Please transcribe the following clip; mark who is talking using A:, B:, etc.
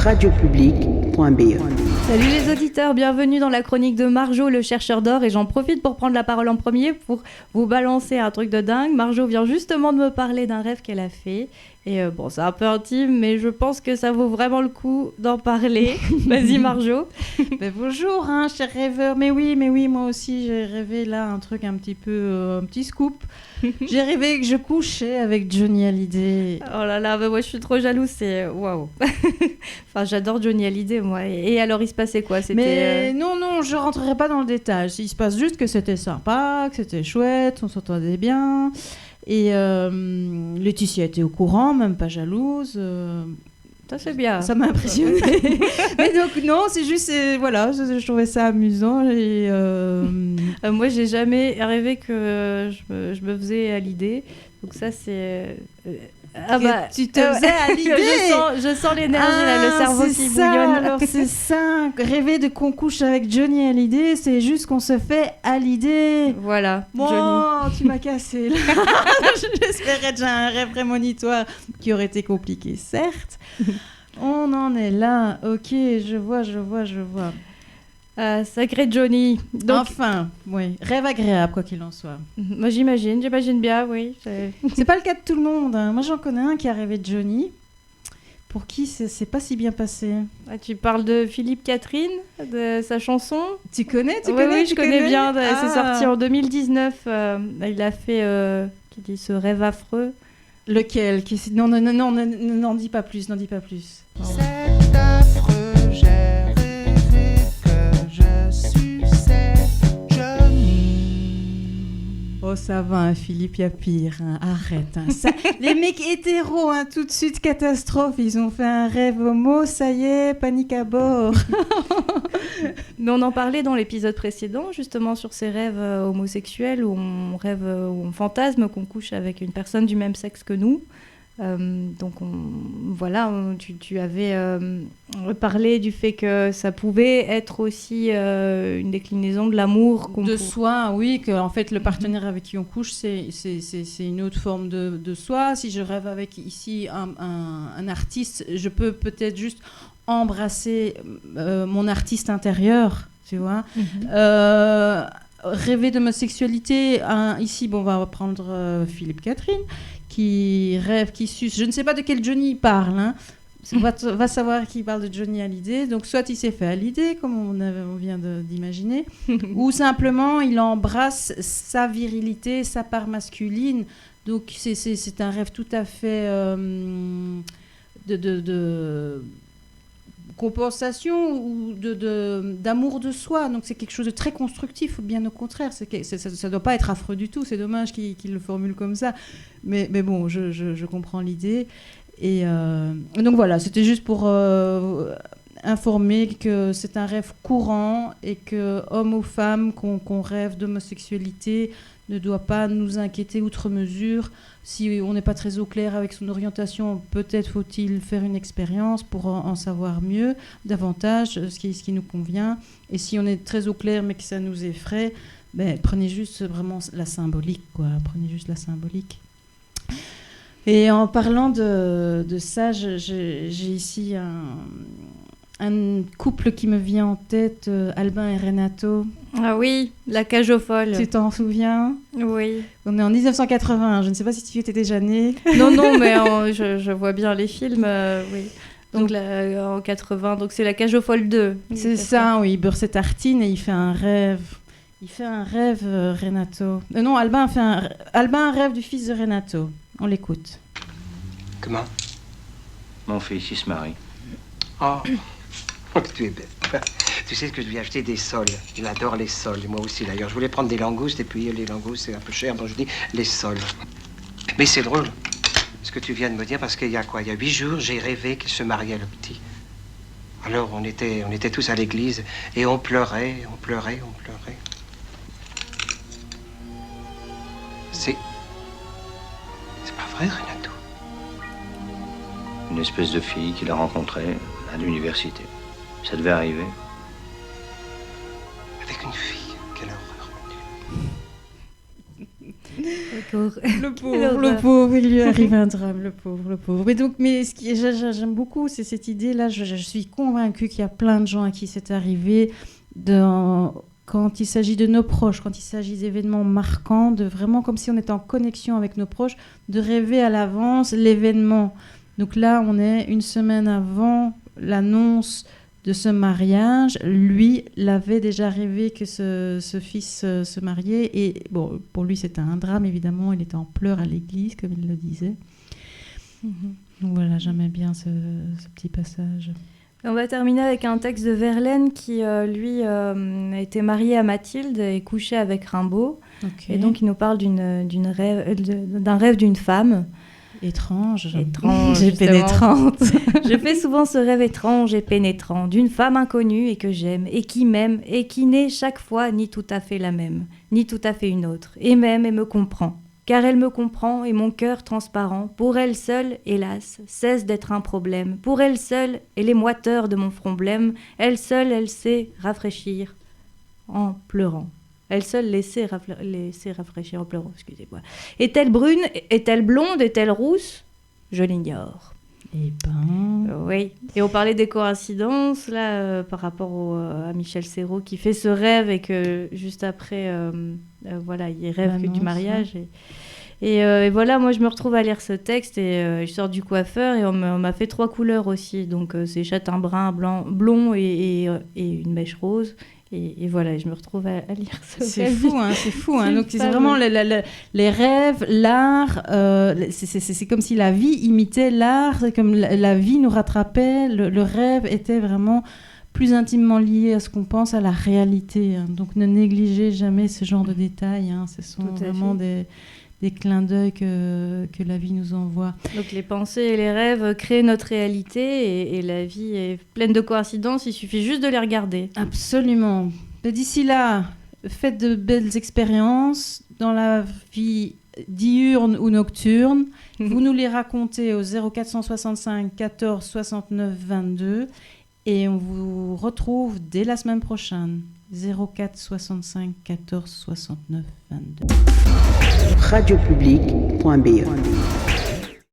A: radiopublique.be.
B: Salut les auditeurs, bienvenue dans la chronique de Marjo, le chercheur d'or, et j'en profite pour prendre la parole en premier pour vous balancer un truc de dingue. Marjo vient justement de me parler d'un rêve qu'elle a fait, et bon, c'est un peu intime, mais je pense que ça vaut vraiment le coup d'en parler. Vas-y Marjo.
C: Bonjour, cher rêveur. Mais oui, moi aussi j'ai rêvé là un truc un petit peu, un petit scoop. J'ai rêvé que je couchais avec Johnny Hallyday.
B: Oh là là, moi je suis trop jalouse, c'est waouh. Enfin, j'adore Johnny Hallyday moi. Et alors il se passait quoi?
C: Mais non, je rentrerai pas dans le détail. Il se passe juste que c'était sympa, que c'était chouette, on s'entendait bien. Et Laetitia était au courant, même pas jalouse.
B: Ça c'est bien.
C: Ça m'a impressionnée. Mais donc non, c'est juste, voilà, je trouvais ça amusant. Et
B: moi j'ai jamais rêvé que je me faisais à l'idée. Donc ça c'est...
C: tu te faisais à l'idée.
B: je sens l'énergie là, le cerveau qui bouillonne.
C: Alors c'est ça, rêver de qu'on couche avec Johnny Hallyday, c'est juste qu'on se fait à l'idée.
B: Voilà,
C: bon,
B: Johnny.
C: Tu m'as cassé là. J'espérais déjà un rêve prémonitoire qui aurait été compliqué, certes. On en est là, ok, je vois.
B: Sacré Johnny. Donc,
C: enfin, oui, rêve agréable quoi qu'il en soit.
B: Moi j'imagine bien, oui.
C: C'est pas le cas de tout le monde. Hein. Moi j'en connais un qui a rêvé de Johnny, pour qui c'est pas si bien passé.
B: Ah, tu parles de Philippe Catherine, de sa chanson.
C: Tu connais?
B: Oui, je connais bien. C'est sorti en 2019. Il a fait qui dit ce rêve affreux.
C: Lequel? Non, n'en dis pas plus,
D: C'est affreux, j'ai rêvé que je suçais Johnny.
C: Oh, ça va, hein, Philippe, il y a pire. Hein. Arrête. Hein. Ça, les mecs hétéros, hein, tout de suite, catastrophe. Ils ont fait un rêve homo, ça y est, panique à bord.
B: Mais on en parlait dans l'épisode précédent, justement, sur ces rêves homosexuels où on rêve, où on fantasme qu'on couche avec une personne du même sexe que nous. Donc tu avais parlé du fait que ça pouvait être aussi une déclinaison de l'amour
C: de soi, oui, que en fait le partenaire avec qui on couche c'est une autre forme de soi. Si je rêve avec ici un artiste, je peux peut-être juste embrasser mon artiste intérieur, tu vois. Rêver d'homosexualité, ici, on va reprendre Philippe Catherine, qui rêve, qui suce. Je ne sais pas de quel Johnny il parle. Hein. Va savoir qu'il parle de Johnny Hallyday. Donc, soit il s'est fait Hallyday, comme on vient d'imaginer, ou simplement il embrasse sa virilité, sa part masculine. Donc, c'est un rêve tout à fait de compensation ou d'amour de soi. Donc c'est quelque chose de très constructif, ou bien au contraire. Ça ne doit pas être affreux du tout. C'est dommage qu'il le formule comme ça. Mais bon, je comprends l'idée. Et donc voilà, c'était juste pour informer que c'est un rêve courant et que, homme ou femme, qu'on rêve d'homosexualité ne doit pas nous inquiéter outre mesure. Si on n'est pas très au clair avec son orientation, peut-être faut-il faire une expérience pour en savoir mieux, davantage, ce qui nous convient. Et si on est très au clair mais que ça nous effraie, prenez juste vraiment la symbolique, quoi. Prenez juste la symbolique. Et en parlant de ça, j'ai ici un couple qui me vient en tête, Albin et Renato.
B: Ah oui, la cage aux folles.
C: Tu t'en souviens?
B: Oui.
C: On est en 1980, je ne sais pas si tu étais déjà née.
B: Non, mais je vois bien les films, oui. Donc en 80, donc c'est la cage aux folles 2.
C: C'est ça, oui, il beurre ses tartines et il fait un rêve. Renato. Non, Albin un rêve du fils de Renato. On l'écoute.
E: Comment?
F: Mon fils, il se marie.
E: Oh, tu es bête. Tu sais ce que je lui ai acheté des sols. Il adore les sols, et moi aussi d'ailleurs. Je voulais prendre des langoustes, et puis les langoustes c'est un peu cher, donc je dis les sols. Mais c'est drôle, ce que tu viens de me dire, parce qu'il y a 8 jours, j'ai rêvé qu'il se mariait, le petit. Alors on était tous à l'église, et on pleurait. C'est pas vrai, Renato?
F: Une espèce de fille qu'il a rencontrée à l'université. Ça devait arriver.
E: Avec une fille? Quelle horreur, mon Dieu.
C: Le pauvre, il lui arrive un drame, le pauvre. Mais ce qui, j'aime beaucoup, c'est cette idée-là. Je suis convaincue qu'il y a plein de gens à qui c'est arrivé quand il s'agit de nos proches, quand il s'agit d'événements marquants, de vraiment comme si on était en connexion avec nos proches, de rêver à l'avance l'événement. Donc là, on est une semaine avant l'annonce de ce mariage. Lui l'avait déjà rêvé que ce fils se mariait. Et bon, pour lui, c'était un drame, évidemment. Il était en pleurs à l'église, comme il le disait. Donc voilà, j'aimais bien ce petit passage.
B: On va terminer avec un texte de Verlaine qui, lui, a été marié à Mathilde et couché avec Rimbaud. Okay. Et donc, il nous parle d'un rêve d'une femme.
C: Étrange
B: et pénétrante. Je fais souvent ce rêve étrange et pénétrant d'une femme inconnue et que j'aime, et qui m'aime, et qui n'est chaque fois ni tout à fait la même, ni tout à fait une autre, et m'aime et me comprend. Car elle me comprend et mon cœur transparent, pour elle seule, hélas, cesse d'être un problème. Pour elle seule, et les moiteurs de mon front blême, elle seule, elle sait rafraîchir en pleurant. Elle seule laissait rafraîchir en pleurant, excusez-moi. Est-elle brune, est-elle blonde, est-elle rousse ? Je l'ignore.
C: Eh ben...
B: Oui. Et on parlait des coïncidences, là, par rapport à Michel Serrault, qui fait ce rêve et que, juste après, voilà, il rêve du mariage. Et voilà, moi, je me retrouve à lire ce texte et je sors du coiffeur et on m'a fait 3 couleurs aussi. Donc, c'est châtain brun, blond et une mèche rose. Et voilà, je me retrouve à lire ce
C: c'est rêve. C'est fou. Donc, c'est vraiment les rêves, l'art. C'est comme si la vie imitait l'art. C'est comme la vie nous rattrapait. Le rêve était vraiment plus intimement lié à ce qu'on pense, à la réalité. Donc, ne négligez jamais ce genre de détails. Ce sont vraiment des clins d'œil que la vie nous envoie.
B: Donc les pensées et les rêves créent notre réalité et la vie est pleine de coïncidences, il suffit juste de les regarder.
C: Absolument. Mais d'ici là, faites de belles expériences dans la vie diurne ou nocturne. Vous nous les racontez au 0465 14 69 22 et on vous retrouve dès la semaine prochaine. 04 65 14 69 22.
A: radiopublic.be